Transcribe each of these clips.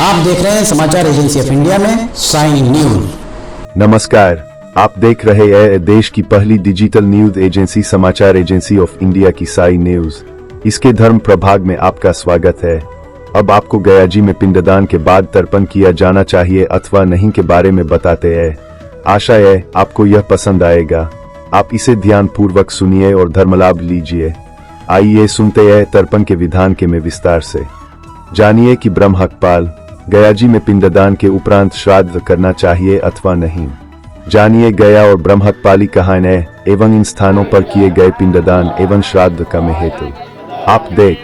आप देख रहे हैं समाचार एजेंसी ऑफ इंडिया में साई न्यूज। नमस्कार, आप देख रहे हैं देश की पहली डिजिटल न्यूज एजेंसी समाचार एजेंसी ऑफ इंडिया की साई न्यूज। इसके धर्म प्रभाग में आपका स्वागत है। अब आपको गया जी में पिंडदान के बाद तर्पण किया जाना चाहिए अथवा नहीं के बारे में बताते हैं। आशा है आपको यह पसंद आएगा। आप इसे ध्यान पूर्वक सुनिए और धर्मलाभ लीजिए। आइए सुनते हैं तर्पण के विधान के में विस्तार से। जानिए कि ब्रह्महकपाल गया जी में पिंडदान के उपरांत श्राद्ध करना चाहिए अथवा नहीं। जानिए गया और ब्रह्महकपाली कहानी एवं इन स्थानों पर किए गए पिंडदान एवं श्राद्ध का महत्व। आप देख,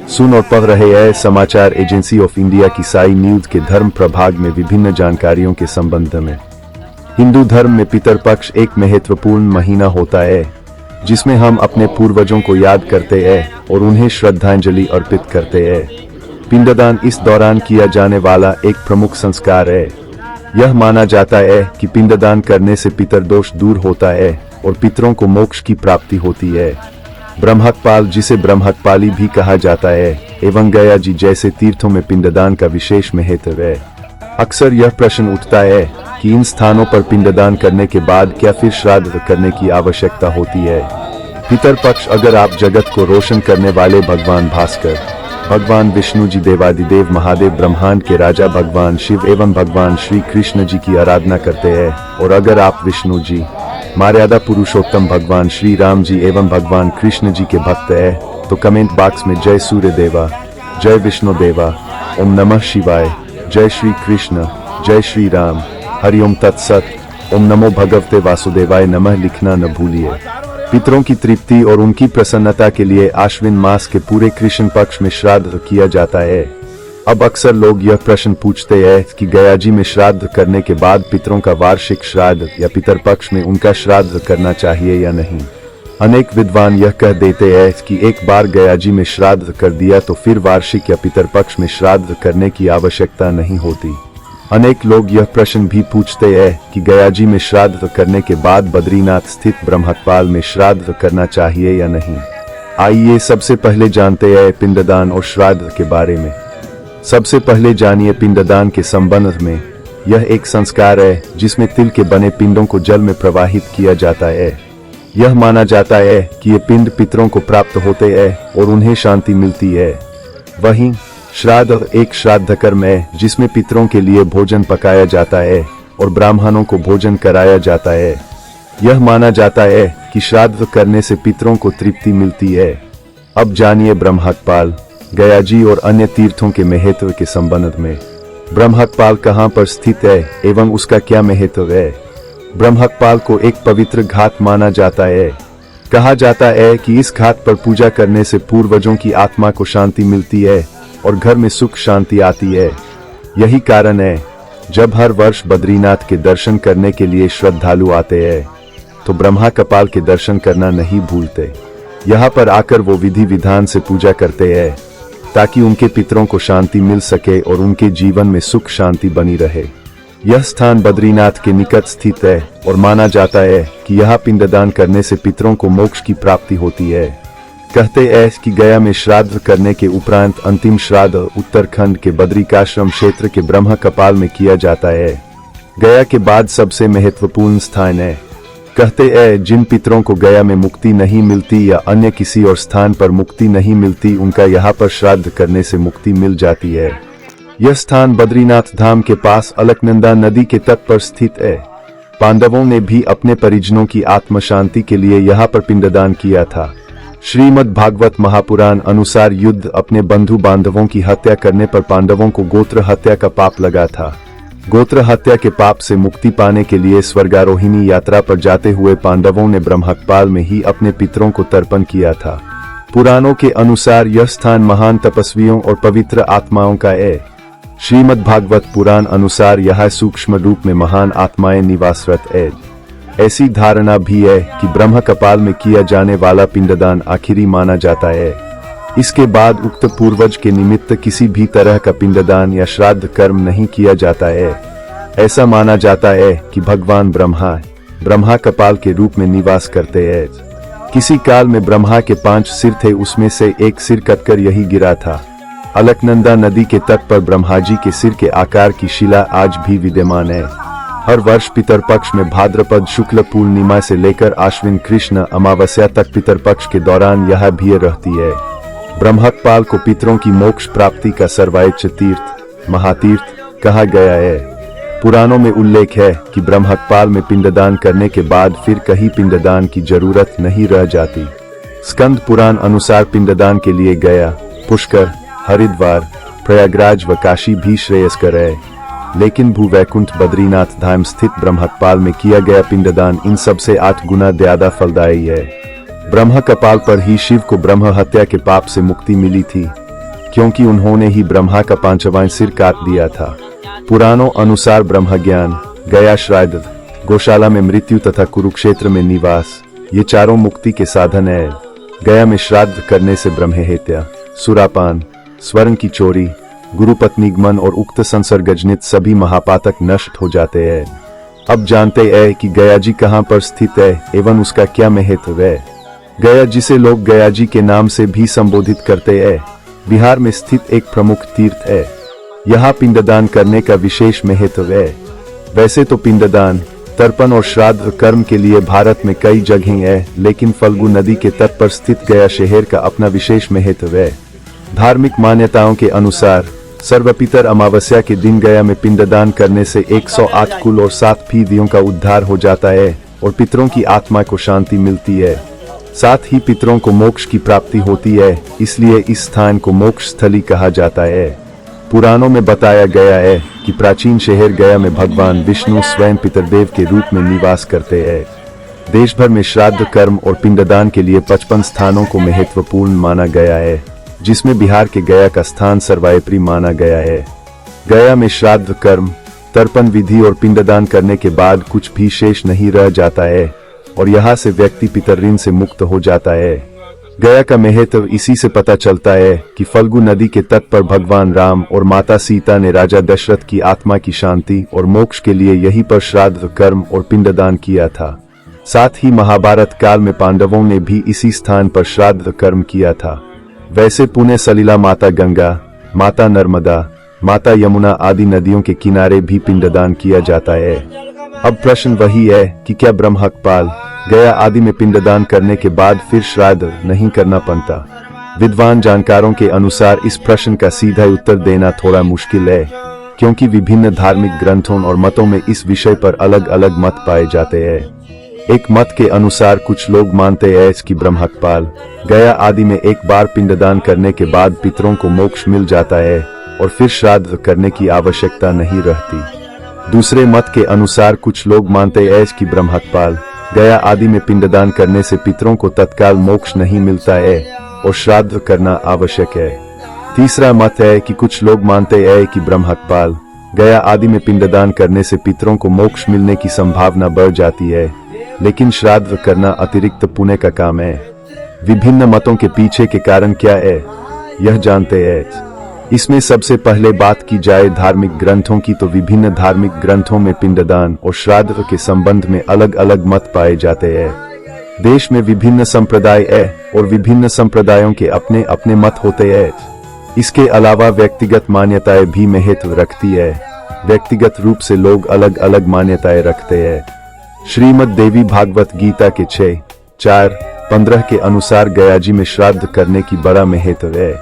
सुन और पढ़ रहे हैं समाचार एजेंसी ऑफ इंडिया की साई न्यूज के धर्म प्रभाग में विभिन्न जानकारियों के संबंध में। हिंदू धर्म में पितरपक्ष एक महत्वपूर्ण महीना होता है जिसमें हम अपने पूर्वजों को याद करते हैं और उन्हें श्रद्धांजलि अर्पित करते हैं। पिंडदान इस दौरान किया जाने वाला एक प्रमुख संस्कार है। यह माना जाता है कि पिंडदान करने से पितरदोष दूर होता है और पितरों को मोक्ष की प्राप्ति होती है। ब्रह्महकपाल, जिसे ब्रह्महकपाली भी कहा जाता है, एवं गया जी जैसे तीर्थों में पिंडदान का विशेष महत्व है। अक्सर यह प्रश्न उठता है कि इन स्थानों पर पिंडदान करने के बाद क्या फिर श्राद्ध करने की आवश्यकता होती है। पितरपक्ष अगर आप जगत को रोशन करने वाले भगवान भास्कर, भगवान विष्णु जी, देवादिदेव महादेव, ब्रह्मांड के राजा भगवान शिव एवं भगवान श्री कृष्ण जी की आराधना करते हैं, और अगर आप विष्णु जी, मर्यादा पुरुषोत्तम भगवान श्री राम जी एवं भगवान कृष्ण जी के भक्त हैं, तो कमेंट बॉक्स में जय सूर्य देवा, जय विष्णु देवा, ओम नमः शिवाय, जय श्री कृष्ण, जय श्री राम, हरिओम तत्सत, ओम नमो भगवते वासुदेवाय नमः लिखना न भूलिए। पितरों की तृप्ति और उनकी प्रसन्नता के लिए आश्विन मास के पूरे कृष्ण पक्ष में श्राद्ध किया जाता है। अब अक्सर लोग यह प्रश्न पूछते हैं कि गया जी में श्राद्ध करने के बाद पितरों का वार्षिक श्राद्ध या पितर पक्ष में उनका श्राद्ध करना चाहिए या नहीं। अनेक विद्वान यह कह देते हैं कि एक बार गया जी में श्राद्ध कर दिया तो फिर वार्षिक या पितर पक्ष में श्राद्ध करने की आवश्यकता नहीं होती। अनेक लोग यह प्रश्न भी पूछते हैं कि गया जी में श्राद्ध करने के बाद बद्रीनाथ स्थित ब्रह्महकपाल में श्राद्ध करना चाहिए या नहीं। आइए सबसे पहले जानते हैं पिंडदान और श्राद्ध के बारे में। सबसे पहले जानिए पिंडदान के संबंध में। यह एक संस्कार है जिसमें तिल के बने पिंडों को जल में प्रवाहित किया जाता है। यह माना जाता है कि ये पिंड पितरों को प्राप्त होते हैं और उन्हें शांति मिलती है। वहीं श्राद्ध एक श्राद्ध कर्म है जिसमें पितरों के लिए भोजन पकाया जाता है और ब्राह्मणों को भोजन कराया जाता है। यह माना जाता है कि श्राद्ध करने से पितरों को तृप्ति मिलती है। अब जानिए ब्रह्महकपाल, गया जी और अन्य तीर्थों के महत्व के संबंध में। ब्रह्महकपाल कहाँ पर स्थित है एवं उसका क्या महत्व है। ब्रह्महकपाल को एक पवित्र घाट माना जाता है। कहा जाता है कि इस घाट पर पूजा करने से पूर्वजों की आत्मा को शांति मिलती है और घर में सुख शांति आती है। यही कारण है जब हर वर्ष बद्रीनाथ के दर्शन करने के लिए श्रद्धालु आते हैं तो ब्रह्महकपाल के दर्शन करना नहीं भूलते। यहाँ पर आकर वो विधि विधान से पूजा करते हैं ताकि उनके पितरों को शांति मिल सके और उनके जीवन में सुख शांति बनी रहे। यह स्थान बद्रीनाथ के निकट स्थित है और माना जाता है कि यहाँ पिंडदान करने से पितरों को मोक्ष की प्राप्ति होती है। कहते हैं कि गया में श्राद्ध करने के उपरांत अंतिम श्राद्ध उत्तराखंड के बद्रिकाश्रम क्षेत्र के ब्रह्महकपाल में किया जाता है। गया के बाद सबसे महत्वपूर्ण स्थान है। कहते हैं जिन पितरों को गया में मुक्ति नहीं मिलती या अन्य किसी और स्थान पर मुक्ति नहीं मिलती, उनका यहाँ पर श्राद्ध करने से मुक्ति मिल जाती है। यह स्थान बद्रीनाथ धाम के पास अलकनंदा नदी के तट पर स्थित है। पांडवों ने भी अपने परिजनों की आत्म शांति के लिए यहाँ पर पिंडदान किया था। श्रीमद् भागवत महापुराण अनुसार युद्ध अपने बंधु बांधवों की हत्या करने पर पांडवों को गोत्र हत्या का पाप लगा था। गोत्र हत्या के पाप से मुक्ति पाने के लिए स्वर्गारोहिणी यात्रा पर जाते हुए पांडवों ने ब्रह्महकपाल में ही अपने पितरों को तर्पण किया था। पुराणों के अनुसार यह स्थान महान तपस्वियों और पवित्र आत्माओं का है। श्रीमद् भागवत पुराण अनुसार यह सूक्ष्म रूप में महान आत्माएं निवासरत है। ऐसी धारणा भी है कि ब्रह्महकपाल में किया जाने वाला पिंडदान आखिरी माना जाता है। इसके बाद उक्त पूर्वज के निमित्त किसी भी तरह का पिंडदान या श्राद्ध कर्म नहीं किया जाता है। ऐसा माना जाता है कि भगवान ब्रह्महकपाल के रूप में निवास करते हैं। किसी काल में ब्रह्मा के 5 सिर थे, उसमें से एक सिर कटकर यही गिरा था। अलकनंदा नदी के तट पर ब्रह्मा जी के सिर के आकार की शिला आज भी विद्यमान है। हर वर्ष पितरपक्ष में भाद्रपद शुक्ल पूर्णिमा से लेकर आश्विन कृष्ण अमावस्या तक पितरपक्ष के दौरान यह भीड़ रहती है। ब्रह्मकपाल को पितरों की मोक्ष प्राप्ति का सर्वोच्च तीर्थ महातीर्थ कहा गया है। पुराणों में उल्लेख है कि ब्रह्मकपाल में पिंडदान करने के बाद फिर कहीं पिंडदान की जरूरत नहीं रह जाती। स्कंद पुराण अनुसार पिंडदान के लिए गया, पुष्कर, हरिद्वार, प्रयागराज व काशी भी श्रेयस्कर है, लेकिन भूवैकुंठ बद्रीनाथ धाम स्थित ब्रह्मकपाल में किया गया पिंडदान इन सब से 8 गुना ज्यादा फलदायी है। ब्रह्मकपाल पर ही शिव को ब्रह्म हत्या के पाप से मुक्ति मिली थी, क्योंकि उन्होंने ही ब्रह्मा का 5वां सिर काट दिया था। पुराणों अनुसार ब्रह्म ज्ञान, गया श्राद्ध, गौशाला में मृत्यु तथा कुरुक्षेत्र में निवास, ये चारों मुक्ति के साधन है। गया में श्राद्ध करने से ब्रह्महत्या, सुरापान, स्वर्ण की चोरी, गुरुपत्नीगमन और उक्त संसर्गजनित सभी महापातक नष्ट हो जाते हैं। अब जानते हैं कि गया जी कहाँ पर स्थित है एवं उसका क्या महत्व है। गया जिसे लोग गया जी के नाम से भी संबोधित करते हैं, बिहार में स्थित एक प्रमुख तीर्थ है। यहाँ पिंडदान करने का विशेष महत्व है। वैसे तो पिंडदान, तर्पण और श्राद्ध कर्म के लिए भारत में कई जगहें हैं, लेकिन फल्गु नदी के तट पर स्थित गया शहर का अपना विशेष महत्व है। धार्मिक मान्यताओं के अनुसार सर्वपितर अमावस्या के दिन गया में पिंडदान करने से 108 कुल और 7 पीढ़ियों का उद्धार हो जाता है और पितरों की आत्मा को शांति मिलती है। साथ ही पितरों को मोक्ष की प्राप्ति होती है, इसलिए इस स्थान को मोक्ष स्थली कहा जाता है। पुराणों में बताया गया है कि प्राचीन शहर गया में भगवान विष्णु स्वयं पितरदेव के रूप में निवास करते हैं। देश भर में श्राद्ध कर्म और पिंडदान के लिए 55 स्थानों को महत्वपूर्ण माना गया है, जिसमें बिहार के गया का स्थान सर्वोपरि माना गया है। गया में श्राद्ध कर्म, तर्पण विधि और पिंडदान करने के बाद कुछ भी शेष नहीं रह जाता है और यहाँ से व्यक्ति पितर ऋण से मुक्त हो जाता है। गया का महत्व इसी से पता चलता है कि फल्गु नदी के तट पर भगवान राम और माता सीता ने राजा दशरथ की आत्मा की शांति और मोक्ष के लिए यहीं पर श्राद्ध कर्म और पिंडदान किया था। साथ ही महाभारत काल में पांडवों ने भी इसी स्थान पर श्राद्ध कर्म किया था। वैसे पुण्य सलीला माता गंगा, माता नर्मदा, माता यमुना आदि नदियों के किनारे भी पिंडदान किया जाता है। अब प्रश्न वही है कि क्या ब्रह्मकपाल, गया आदि में पिंडदान करने के बाद फिर श्राद्ध नहीं करना पड़ता? विद्वान जानकारों के अनुसार इस प्रश्न का सीधा उत्तर देना थोड़ा मुश्किल है, क्योंकि विभिन्न धार्मिक ग्रंथों और मतों में इस विषय पर अलग अलग मत पाए जाते हैं। एक मत के अनुसार कुछ लोग मानते हैं कि ब्रह्मकपाल, गया आदि में एक बार पिंडदान करने के बाद पितरों को मोक्ष मिल जाता है और फिर श्राद्ध करने की आवश्यकता नहीं रहती। दूसरे मत के अनुसार कुछ लोग मानते हैं कि ब्रह्मकपाल, गया आदि में पिंडदान करने से पितरों को तत्काल मोक्ष नहीं मिलता है और श्राद्ध करना आवश्यक है। तीसरा मत है कि कुछ लोग मानते हैं कि ब्रह्मकपाल, गया आदि में पिंडदान करने से पितरों को मोक्ष मिलने की संभावना बढ़ जाती है, लेकिन श्राद्ध करना अतिरिक्त पुण्य का काम है। विभिन्न मतों के पीछे के कारण क्या है, यह जानते हैं। इसमें सबसे पहले बात की जाए धार्मिक ग्रंथों की, तो विभिन्न धार्मिक ग्रंथों में पिंडदान और श्राद्ध के संबंध में अलग अलग मत पाए जाते हैं। देश में विभिन्न संप्रदाय है और विभिन्न संप्रदायों के अपने अपने मत होते हैं। इसके अलावा व्यक्तिगत मान्यताएं भी महत्व रखती है। व्यक्तिगत रूप से लोग अलग अलग मान्यताएं रखते हैं। श्रीमद् देवी भागवत गीता के 6:4-15 के अनुसार गया जी में श्राद्ध करने की बड़ा महत्व है।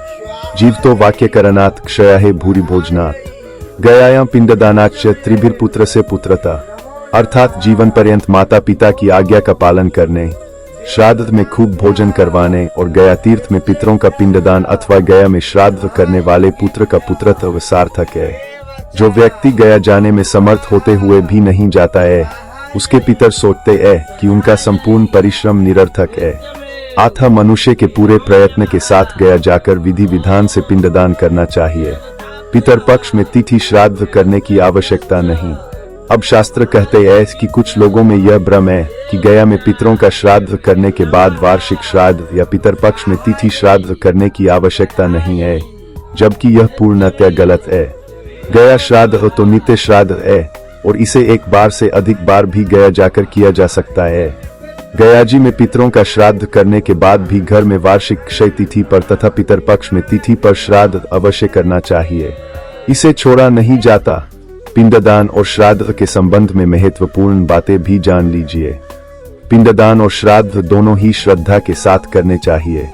जीवतो वाक्य करनात् क्षय भूरि भोजनात् गयायां पिंडदानाच्च त्रिभिर्पुत्र से पुत्रता, अर्थात जीवन पर्यंत माता पिता की आज्ञा का पालन करने, श्राद्ध में खूब भोजन करवाने और गया तीर्थ में पितरों का पिंडदान अथवा गया में श्राद्ध करने वाले पुत्र का पुत्रत्व सार्थक है। जो व्यक्ति गया जाने में समर्थ होते हुए भी नहीं जाता है, उसके पितर सोचते हैं कि उनका संपूर्ण परिश्रम निरर्थक है। अतः मनुष्य के पूरे प्रयत्न के साथ गया जाकर विधि विधान से पिंडदान करना चाहिए। पितर पक्ष में तिथि श्राद्ध करने की आवश्यकता नहीं। अब शास्त्र कहते हैं कि कुछ लोगों में यह भ्रम है कि गया में पितरों का श्राद्ध करने के बाद वार्षिक श्राद्ध या पितर पक्ष में तिथि श्राद्ध करने की आवश्यकता नहीं है, जबकि यह पूर्णतः गलत है। गया श्राद्ध तो नित्य श्राद्ध है और इसे एक बार से अधिक बार भी गया जाकर किया जा सकता है। गयाजी में पितरों का श्राद्ध करने के बाद भी घर में वार्षिक क्षय तिथि पर तथा पितरपक्ष में तिथि पर श्राद्ध अवश्य करना चाहिए, इसे छोड़ा नहीं जाता। पिंडदान और श्राद्ध के संबंध में महत्वपूर्ण बातें भी जान लीजिए। पिंडदान और श्राद्ध दोनों ही श्रद्धा के साथ करने चाहिए।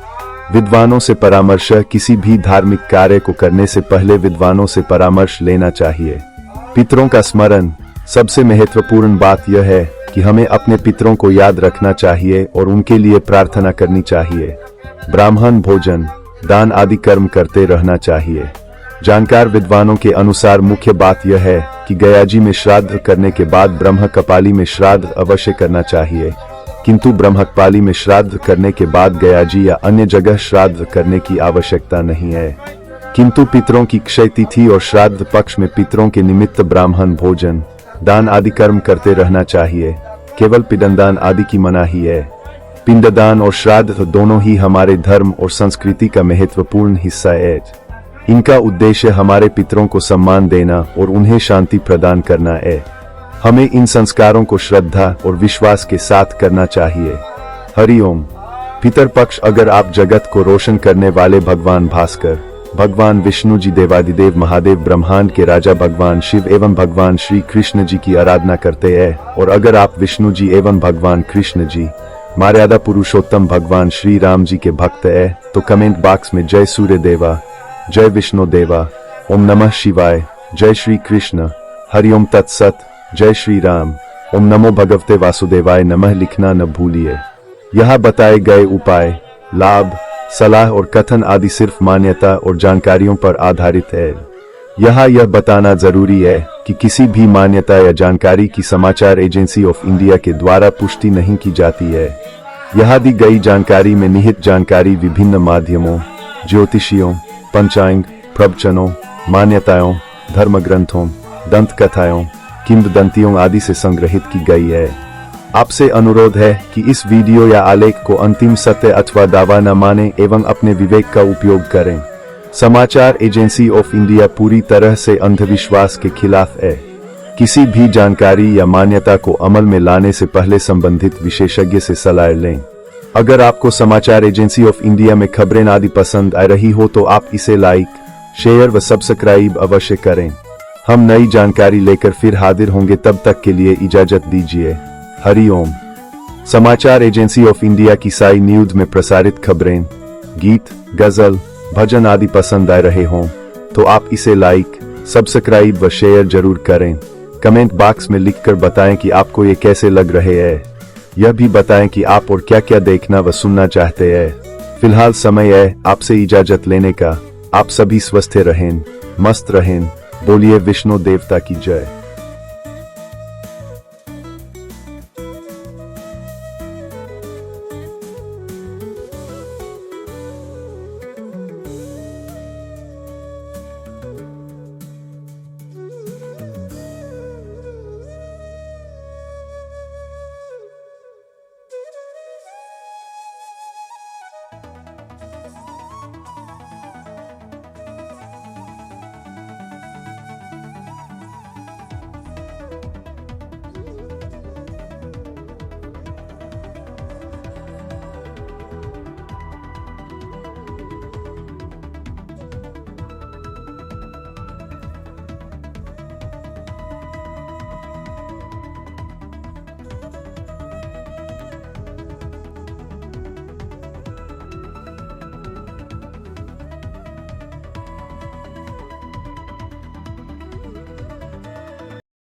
विद्वानों से परामर्श। किसी भी धार्मिक कार्य को करने से पहले विद्वानों से परामर्श लेना चाहिए। पितरों का स्मरण। सबसे महत्वपूर्ण बात यह है कि हमें अपने पितरों को याद रखना चाहिए और उनके लिए प्रार्थना करनी चाहिए। ब्राह्मण भोजन, दान आदि कर्म करते रहना चाहिए। जानकार विद्वानों के अनुसार मुख्य बात यह है कि गयाजी में श्राद्ध करने के बाद ब्रह्म कपाली में श्राद्ध अवश्य करना चाहिए, किंतु ब्रह्मकपाली में श्राद्ध करने के बाद गयाजी या अन्य जगह श्राद्ध करने की आवश्यकता नहीं है। किंतु पितरों की क्षय तिथि और श्राद्ध पक्ष में पितरों के निमित्त ब्राह्मण भोजन, दान आदि कर्म करते रहना चाहिए। केवल पिंडदान आदि की मनाही है। पिंडदान और श्राद्ध दोनों ही हमारे धर्म और संस्कृति का महत्वपूर्ण हिस्सा है। इनका उद्देश्य हमारे पितरों को सम्मान देना और उन्हें शांति प्रदान करना है। हमें इन संस्कारों को श्रद्धा और विश्वास के साथ करना चाहिए। हरिओम। पितर पक्ष। अगर आप जगत को रोशन करने वाले भगवान भास्कर, भगवान विष्णु जी, देवादिदेव महादेव, ब्रह्मांड के राजा भगवान शिव एवं भगवान श्री कृष्ण जी की आराधना करते हैं, और अगर आप विष्णु जी एवं भगवान कृष्ण जी, मर्यादा पुरुषोत्तम भगवान श्री राम जी के भक्त है, तो कमेंट बॉक्स में जय सूर्य देवा, जय विष्णु देवा, ओम नमः शिवाय, जय श्री कृष्ण, हरिओम तत्सत, जय श्री राम, ओम नमो भगवते वासुदेवाय नमः लिखना न भूलिए। यहाँ बताए गए उपाय, लाभ, सलाह और कथन आदि सिर्फ मान्यता और जानकारियों पर आधारित है। यहाँ यह बताना जरूरी है कि किसी भी मान्यता या जानकारी की समाचार एजेंसी ऑफ इंडिया के द्वारा पुष्टि नहीं की जाती है। यहाँ दी गई जानकारी में निहित जानकारी विभिन्न माध्यमों, ज्योतिषियों, पंचांग, प्रवचनों, मान्यताओं, धर्म ग्रंथों, दंत कथाओं, किंवदंतियों आदि से संग्रहित की गई है। आपसे अनुरोध है कि इस वीडियो या आलेख को अंतिम सत्य अथवा दावा न माने एवं अपने विवेक का उपयोग करें। समाचार एजेंसी ऑफ इंडिया पूरी तरह से अंधविश्वास के खिलाफ है। किसी भी जानकारी या मान्यता को अमल में लाने से पहले संबंधित विशेषज्ञ से सलाह लें। अगर आपको समाचार एजेंसी ऑफ इंडिया में खबरें आदि पसंद आ रही हो तो आप इसे लाइक, शेयर व सब्सक्राइब अवश्य करें। हम नई जानकारी लेकर फिर हाजिर होंगे, तब तक के लिए इजाजत दीजिए। हरिओम। समाचार एजेंसी ऑफ इंडिया की साई न्यूज में प्रसारित खबरें, गीत, गजल, भजन आदि पसंद आ रहे हों तो आप इसे लाइक, सब्सक्राइब व शेयर जरूर करें। कमेंट बॉक्स में लिखकर बताएं कि आपको ये कैसे लग रहे हैं। यह भी बताएं कि आप और क्या क्या देखना व सुनना चाहते हैं। फिलहाल समय है आपसे इजाजत लेने का। आप सभी स्वस्थ रहें, मस्त रहें। बोलिए विष्णु देवता की जय।